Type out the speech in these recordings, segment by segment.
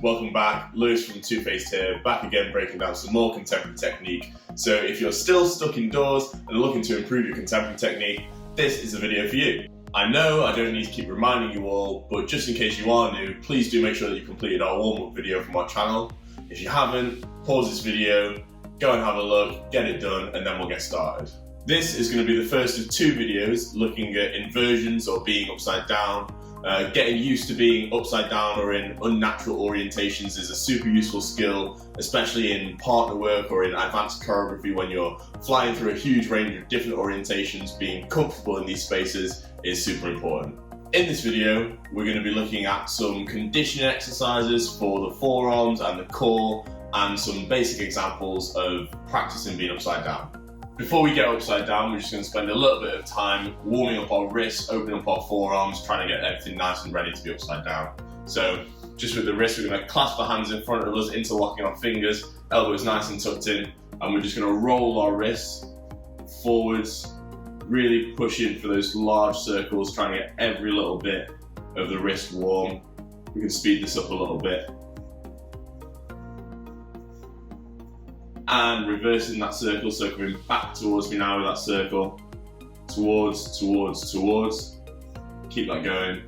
welcome back. Lewis from 2Faced here, back again breaking down some more contemporary technique. So if you're still stuck indoors and looking to improve your contemporary technique, this is a video for you. I know I don't need to keep reminding you all, but just in case you are new, please do make sure that you completed our warm-up video from our channel. If you haven't, pause this video, go and have a look, get it done, and then we'll get started. This is going to be the first of two videos looking at inversions or being upside down. Getting used to being upside down or in unnatural orientations is a super useful skill, especially in partner work or in advanced choreography when you're flying through a huge range of different orientations. Being comfortable in these spaces is super important. In this video, we're going to be looking at some conditioning exercises for the forearms and the core and some basic examples of practicing being upside down. Before we get upside down, we're just going to spend a little bit of time warming up our wrists, opening up our forearms, trying to get everything nice and ready to be upside down. So just with the wrist, we're going to clasp our hands in front of us, interlocking our fingers, elbows nice and tucked in, and we're just going to roll our wrists forwards, really pushing for those large circles, trying to get every little bit of the wrist warm. We can speed this up a little bit. And reversing that circle, so coming back towards me now with that circle. Towards. Keep that going.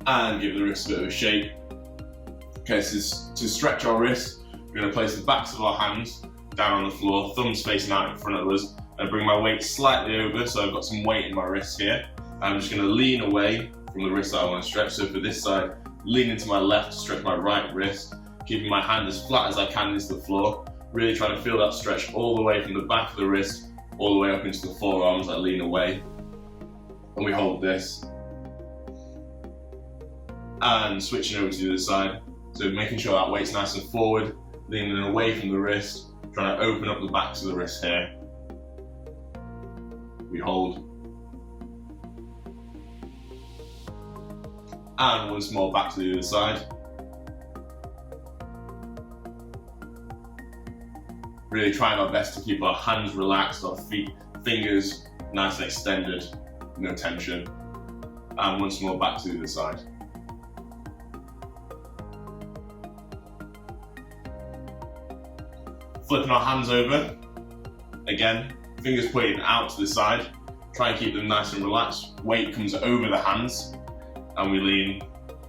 And give the wrist a bit of a shake. Okay, so to stretch our wrists, we're going to place the backs of our hands down on the floor, thumbs facing out in front of us, and bring my weight slightly over, so I've got some weight in my wrist here. I'm just going to lean away from the wrist that I want to stretch. So for this side, lean into my left to stretch my right wrist, keeping my hand as flat as I can into the floor, really trying to feel that stretch all the way from the back of the wrist, all the way up into the forearms. I lean away, and we hold this. And switching over to the other side, so making sure that weight's nice and forward, leaning away from the wrist, trying to open up the backs of the wrist here. We hold. And once more back to the other side. Really trying our best to keep our hands relaxed, our fingers nice and extended, no tension. And once more back to the other side. Flipping our hands over. Again, fingers pointing out to the side. Try and keep them nice and relaxed. Weight comes over the hands. And we lean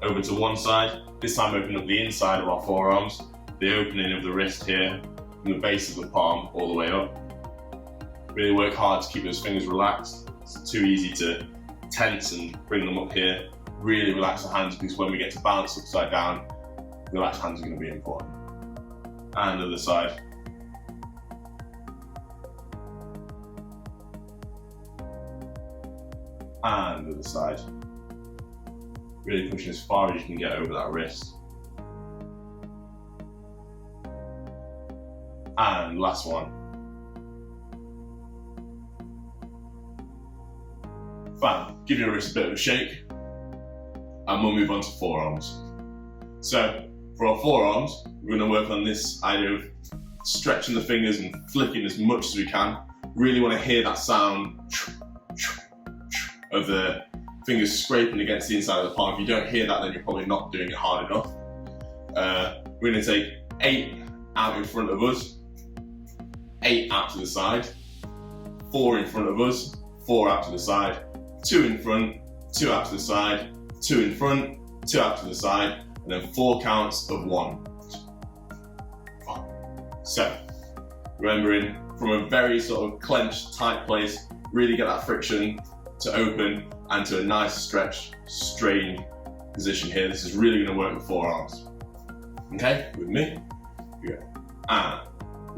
over to one side, this time open up the inside of our forearms, the opening of the wrist here, from the base of the palm all the way up. Really work hard to keep those fingers relaxed. It's too easy to tense and bring them up here. Really relax the hands, because when we get to balance upside down, relaxed hands are going to be important. And other side. And other side. Really pushing as far as you can get over that wrist. And last one. Fine, give your wrist a bit of a shake, and we'll move on to forearms. So for our forearms, we're going to work on this idea of stretching the fingers and flicking as much as we can. Really want to hear that sound of the fingers scraping against the inside of the palm. If you don't hear that, then you're probably not doing it hard enough. We're going to take 8 out in front of us, 8 out to the side, 4 in front of us, 4 out to the side, 2 in front, 2 out to the side, 2 in front, 2 out to the side, and then 4 counts of 1, 5, 7. Remembering from a very sort of clenched, tight place, really get that friction to open and to a nice stretch, strained position here. This is really going to work the forearms. Okay, with me? Here we go. And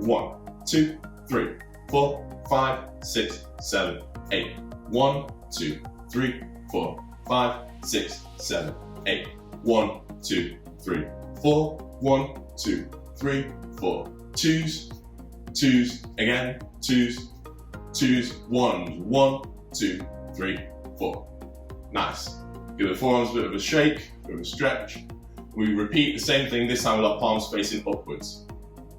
1, 2, 3, 4, 5, 6, 7, 8. 1, 2, 3, 4, 5, 6, 7, 8. 1, 2, 3, 4. 1, 2, 3, 4. Twos, twos, again, twos, twos, ones. 1, 2, 3, 4. Nice. Give the forearms a bit of a shake, a bit of a stretch. We repeat the same thing, this time with our palms facing upwards.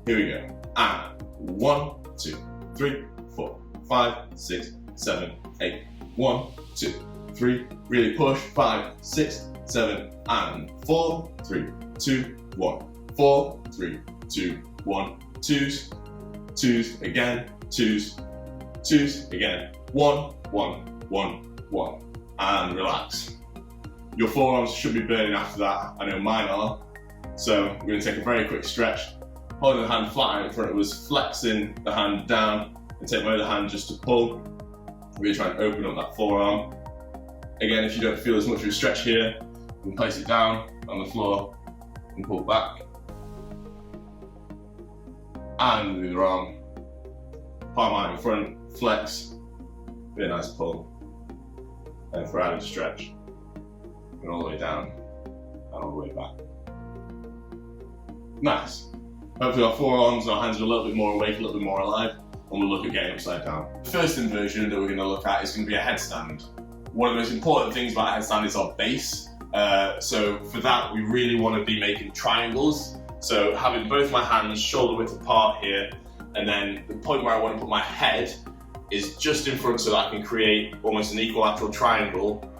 Here we go. And 1, 2, 3, 4, 5, 6, 7, 8. 1, 2, 3, really push, 5, 6, 7, and 4, 3, 2, 1, 4, 3, 2, 1, twos, twos again, twos, twos again, 1, 1, 1, 1, and relax. Your forearms should be burning after that, I know mine are, so we're going to take a very quick stretch, holding the hand flat out in front of us, flexing the hand down, and take my other hand just to pull, really try and open up that forearm. Again, if you don't feel as much of a stretch here, you can place it down on the floor and pull back. And with your arm, palm out in front, flex, be a nice pull. And for added stretch, and all the way down, and all the way back. Nice. Hopefully our forearms and our hands are a little bit more awake, a little bit more alive, and we'll look at getting upside down. The first inversion that we're going to look at is going to be a headstand. One of the most important things about a headstand is our base. So for that, we really want to be making triangles. So having both my hands shoulder width apart here, and then the point where I want to put my head is just in front so that I can create almost an equilateral triangle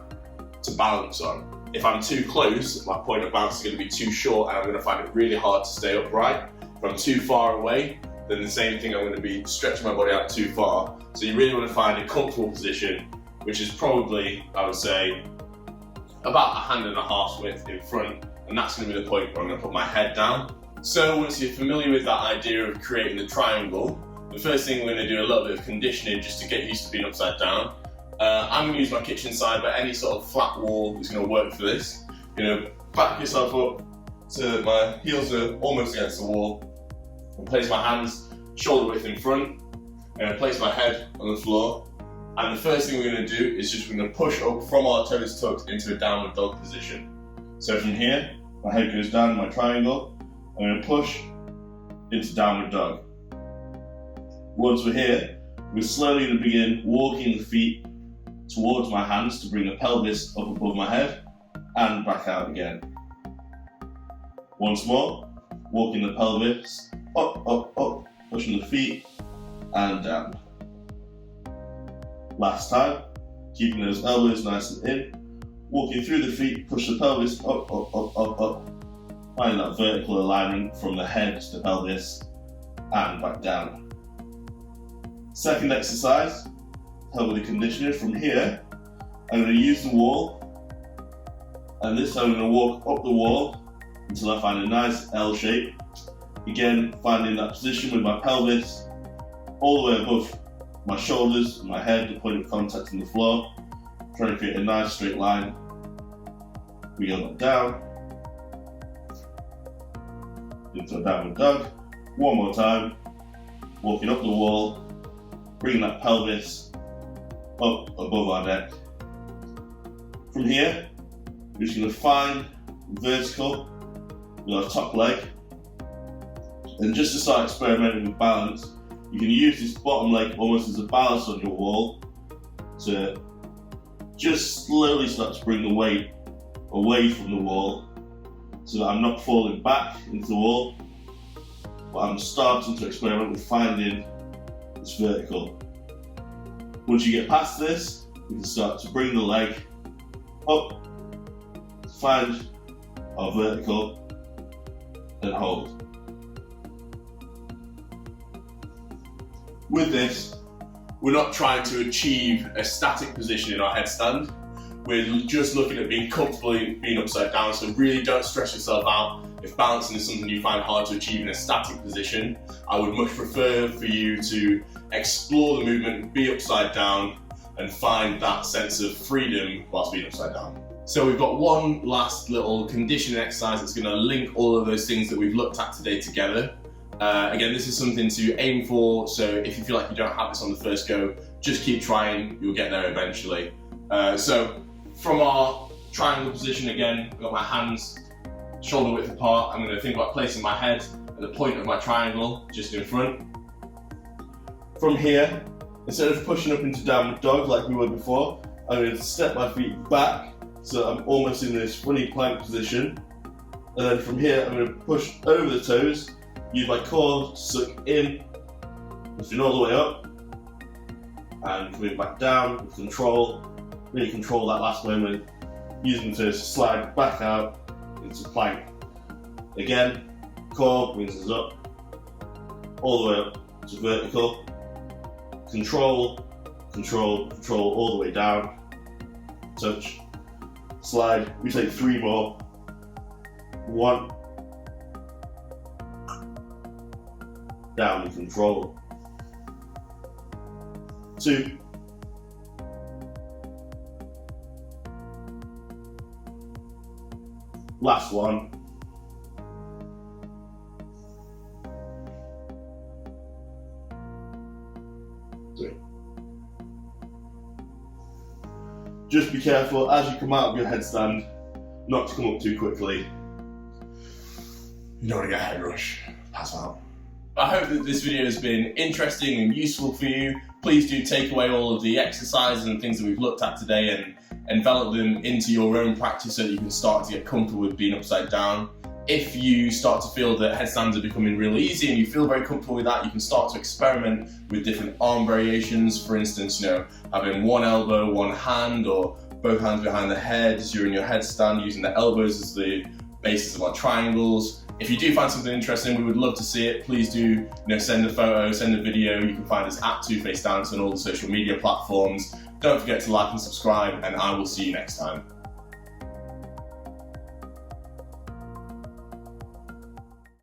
to balance on. If I'm too close, my point of balance is going to be too short and I'm going to find it really hard to stay upright. If I'm too far away, then the same thing, I'm going to be stretching my body out too far. So you really want to find a comfortable position, which is probably, I would say, about a hand and a half's width in front, and that's going to be the point where I'm going to put my head down. So once you're familiar with that idea of creating the triangle, the first thing we're going to do a little bit of conditioning just to get used to being upside down. I'm going to use my kitchen side, but any sort of flat wall is going to work for this. You know, back yourself up so my heels are almost against the wall, and place my hands shoulder width in front, and place my head on the floor. And the first thing we're going to do is just we're going to push up from our toes tucked into a downward dog position. So from here, my head goes down in my triangle, I'm going to push into downward dog. Once we're here, we're slowly going to begin walking the feet towards my hands to bring the pelvis up above my head and back out again. Once more, walking the pelvis up, up, up, pushing the feet and down. Last time, keeping those elbows nice and in, walking through the feet, push the pelvis up, up, up, up, up. Find that vertical alignment from the head to the pelvis and back down. Second exercise, help with the conditioning. From here, I'm going to use the wall, and this time I'm going to walk up the wall until I find a nice L shape. Again, finding that position with my pelvis all the way above my shoulders and my head, the point of contact on the floor, trying to create a nice straight line. We go back down into a downward dog. One more time, walking up the wall, bringing that pelvis up above our neck. From here, we're just going to find vertical with our top leg, and just to start experimenting with balance, you can use this bottom leg almost as a balance on your wall to just slowly start to bring the weight away from the wall so that I'm not falling back into the wall, but I'm starting to experiment with finding this vertical. Once you get past this, we can start to bring the leg up, find our vertical, and hold. With this, we're not trying to achieve a static position in our headstand. We're just looking at being comfortably being upside down, so really don't stress yourself out. If balancing is something you find hard to achieve in a static position, I would much prefer for you to explore the movement, be upside down, and find that sense of freedom whilst being upside down. So we've got one last little conditioning exercise that's going to link all of those things that we've looked at today together. Again, this is something to aim for, so if you feel like you don't have this on the first go, just keep trying, you'll get there eventually. So from our triangle position again, I've got my hands shoulder width apart. I'm going to think about placing my head at the point of my triangle, just in front. From here, instead of pushing up into downward dog like we were before, I'm going to step my feet back so I'm almost in this funny plank position. And then from here, I'm going to push over the toes, use my core to suck in, lifting all the way up, and coming back down with control really control that last moment, using them to slide back out into plank. Again, core brings us up, all the way up to vertical. Control, control, control, all the way down. Touch, slide. We take 3 more. 1, down and control. 2, last one. 3. Just be careful as you come out of your headstand, not to come up too quickly. You don't want to get a head rush, pass out. I hope that this video has been interesting and useful for you. Please do take away all of the exercises and things that we've looked at today and envelop them into your own practice so that you can start to get comfortable with being upside down. If you start to feel that headstands are becoming really easy and you feel very comfortable with that, you can start to experiment with different arm variations. For instance, having one elbow, one hand, or both hands behind the head as you're in your headstand, using the elbows as the basis of our triangles. If you do find something interesting, we would love to see it. Please do send a photo, send a video. You can find us at 2Faced Dance on all the social media platforms. Don't forget to like and subscribe, and I will see you next time.